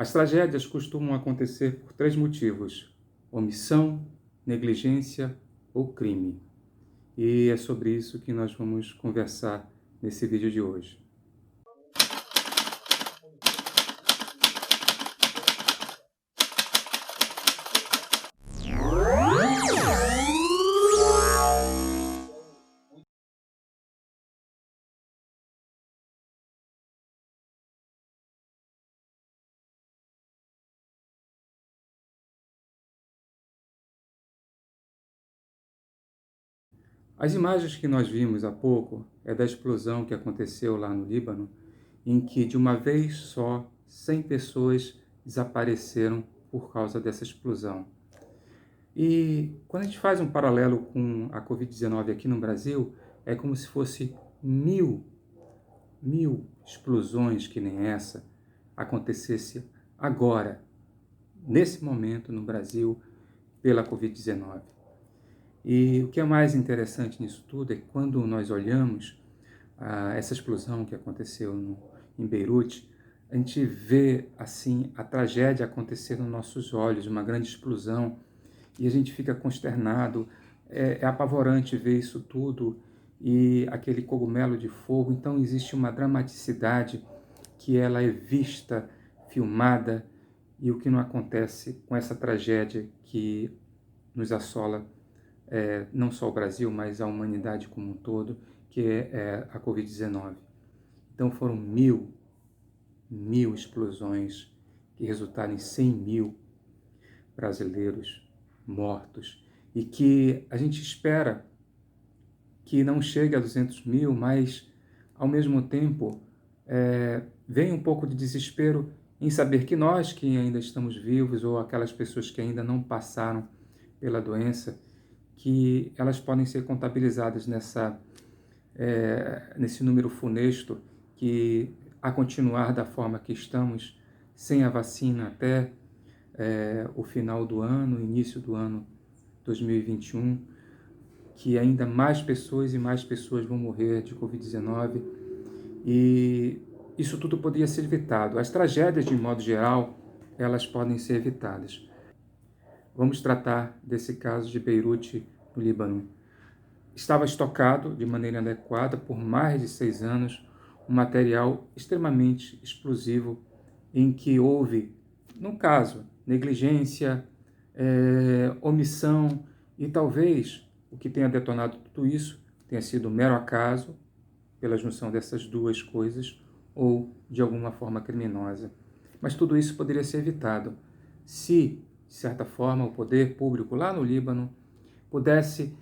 As tragédias costumam acontecer por três motivos: omissão, negligência ou crime. E é sobre isso que nós vamos conversar nesse vídeo de hoje. As imagens que nós vimos há pouco é da explosão que aconteceu lá no Líbano, em que de uma vez só 100 pessoas desapareceram por causa dessa explosão. E quando a gente faz um paralelo com a Covid-19 aqui no Brasil, é como se fosse mil explosões que nem essa acontecesse agora, nesse momento no Brasil, pela Covid-19. E o que é mais interessante nisso tudo é que quando nós olhamos essa explosão que aconteceu em Beirute, a gente vê assim a tragédia acontecer nos nossos olhos, uma grande explosão, e a gente fica consternado. É apavorante ver isso tudo e aquele cogumelo de fogo. Então existe uma dramaticidade que ela é vista, filmada, e o que não acontece com essa tragédia que nos assola, não só o Brasil, mas a humanidade como um todo, que é a Covid-19. Então foram mil explosões que resultaram em 100 mil brasileiros mortos, e que a gente espera que não chegue a 200 mil, mas ao mesmo tempo vem um pouco de desespero em saber que nós que ainda estamos vivos, ou aquelas pessoas que ainda não passaram pela doença, que elas podem ser contabilizadas nesse número funesto, que a continuar da forma que estamos, sem a vacina até o final do ano, início do ano 2021, que ainda mais pessoas e mais pessoas vão morrer de Covid-19, e isso tudo poderia ser evitado. As tragédias, de modo geral, elas podem ser evitadas. Vamos tratar desse caso de Beirute, no Líbano. Estava estocado de maneira adequada por mais de 6 anos um material extremamente explosivo, em que houve, no caso, negligência, omissão, e talvez o que tenha detonado tudo isso tenha sido um mero acaso, pela junção dessas duas coisas, ou de alguma forma criminosa. Mas tudo isso poderia ser evitado se, de certa forma, o poder público lá no Líbano pudesse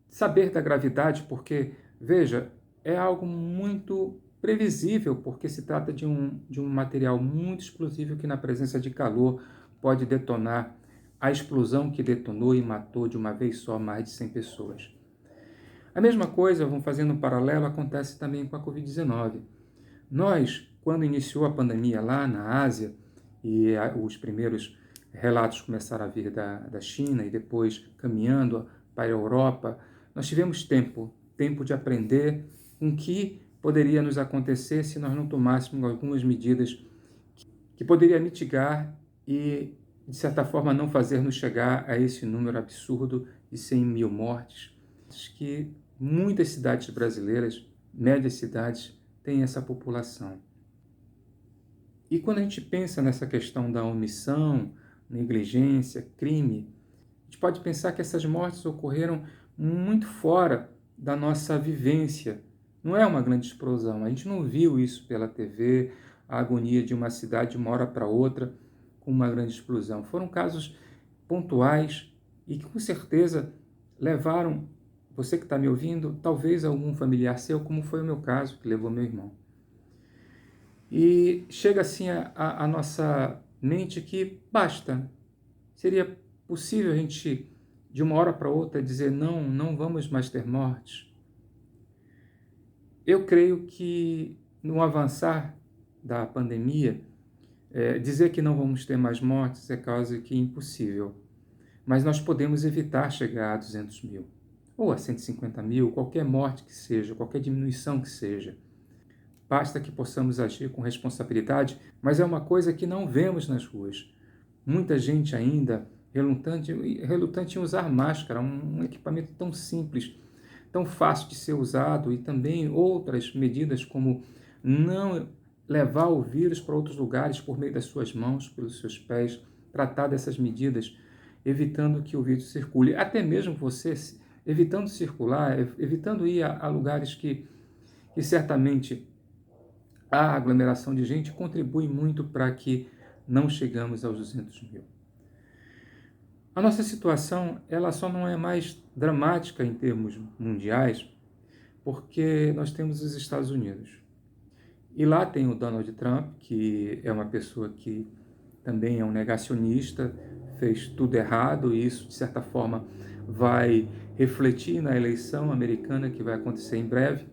saber da gravidade, porque, veja, é algo muito previsível, porque se trata de um material muito explosivo que, na presença de calor, pode detonar a explosão que detonou e matou de uma vez só mais de 100 pessoas. A mesma coisa, vamos fazendo um paralelo, acontece também com a Covid-19. Nós, quando iniciou a pandemia lá na Ásia, e os primeiros relatos começaram a vir da China e depois caminhando para a Europa, nós tivemos tempo de aprender com o que poderia nos acontecer se nós não tomássemos algumas medidas que poderia mitigar e, de certa forma, não fazer-nos chegar a esse número absurdo de 100 mil mortes, que muitas cidades brasileiras, médias cidades, têm essa população. E quando a gente pensa nessa questão da omissão, negligência, crime, a gente pode pensar que essas mortes ocorreram muito fora da nossa vivência. Não é uma grande explosão, a gente não viu isso pela TV, a agonia de uma cidade de uma hora para outra com uma grande explosão. Foram casos pontuais e que com certeza levaram você que está me ouvindo, talvez algum familiar seu, como foi o meu caso, que levou meu irmão. E chega assim a nossa mente que basta. Seria possível a gente, de uma hora para outra, dizer não vamos mais ter mortes? Eu creio que no avançar da pandemia, dizer que não vamos ter mais mortes é quase que impossível. Mas nós podemos evitar chegar a 200 mil, ou a 150 mil, qualquer morte que seja, qualquer diminuição que seja. Basta que possamos agir com responsabilidade, mas é uma coisa que não vemos nas ruas. Muita gente ainda relutante em usar máscara, um equipamento tão simples, tão fácil de ser usado, e também outras medidas como não levar o vírus para outros lugares por meio das suas mãos, pelos seus pés, tratar dessas medidas, evitando que o vírus circule. Até mesmo você, evitando circular, evitando ir a lugares que certamente a aglomeração de gente contribui muito para que não chegamos aos 200 mil. A nossa situação, ela só não é mais dramática em termos mundiais, porque nós temos os Estados Unidos. E lá tem o Donald Trump, que é uma pessoa que também é um negacionista, fez tudo errado, e isso, de certa forma, vai refletir na eleição americana que vai acontecer em breve,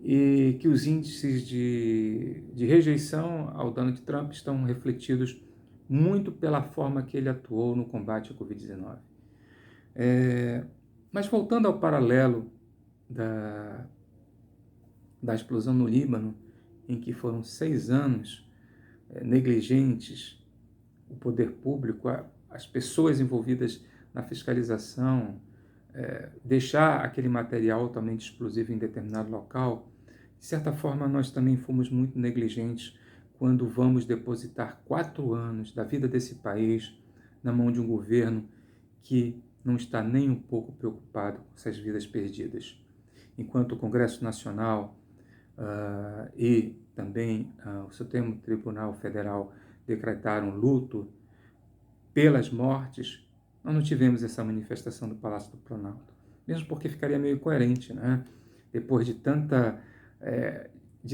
e que os índices de rejeição ao Donald Trump estão refletidos muito pela forma que ele atuou no combate à Covid-19. Mas voltando ao paralelo da explosão no Líbano, em que foram 6 anos negligentes, o poder público, as pessoas envolvidas na fiscalização, deixar aquele material altamente explosivo em determinado local, de certa forma nós também fomos muito negligentes quando vamos depositar 4 anos da vida desse país na mão de um governo que não está nem um pouco preocupado com essas vidas perdidas. Enquanto o Congresso Nacional e também o Supremo Tribunal Federal decretaram luto pelas mortes, nós não tivemos essa manifestação do Palácio do Planalto. Mesmo porque ficaria meio coerente, né? Depois de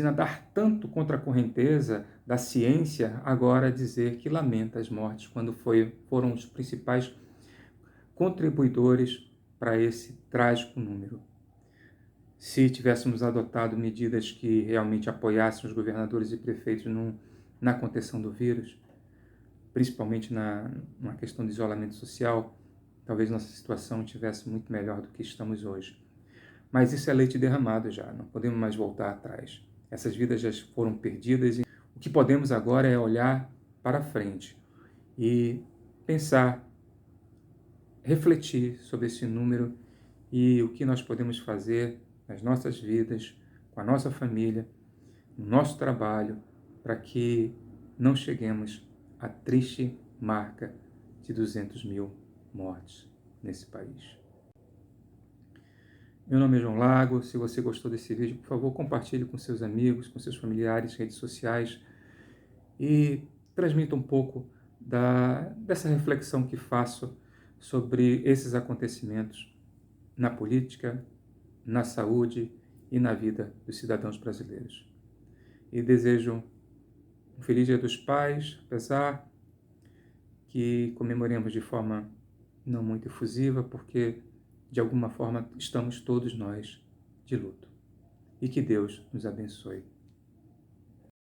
nadar tanto contra a correnteza da ciência, agora dizer que lamenta as mortes quando foram os principais contribuidores para esse trágico número. Se tivéssemos adotado medidas que realmente apoiassem os governadores e prefeitos na contenção do vírus, principalmente na questão de isolamento social, talvez nossa situação estivesse muito melhor do que estamos hoje. Mas isso é leite derramado já, não podemos mais voltar atrás. Essas vidas já foram perdidas e o que podemos agora é olhar para frente e pensar, refletir sobre esse número e o que nós podemos fazer nas nossas vidas, com a nossa família, no nosso trabalho, para que não cheguemos à triste marca de 200 mil mortes nesse país. Meu nome é João Lago. Se você gostou desse vídeo, por favor, compartilhe com seus amigos, com seus familiares, redes sociais e transmita um pouco dessa reflexão que faço sobre esses acontecimentos na política, na saúde e na vida dos cidadãos brasileiros. E desejo um feliz Dia dos Pais, apesar que comemoremos de forma não muito efusiva, porque de alguma forma estamos todos nós de luto. E que Deus nos abençoe.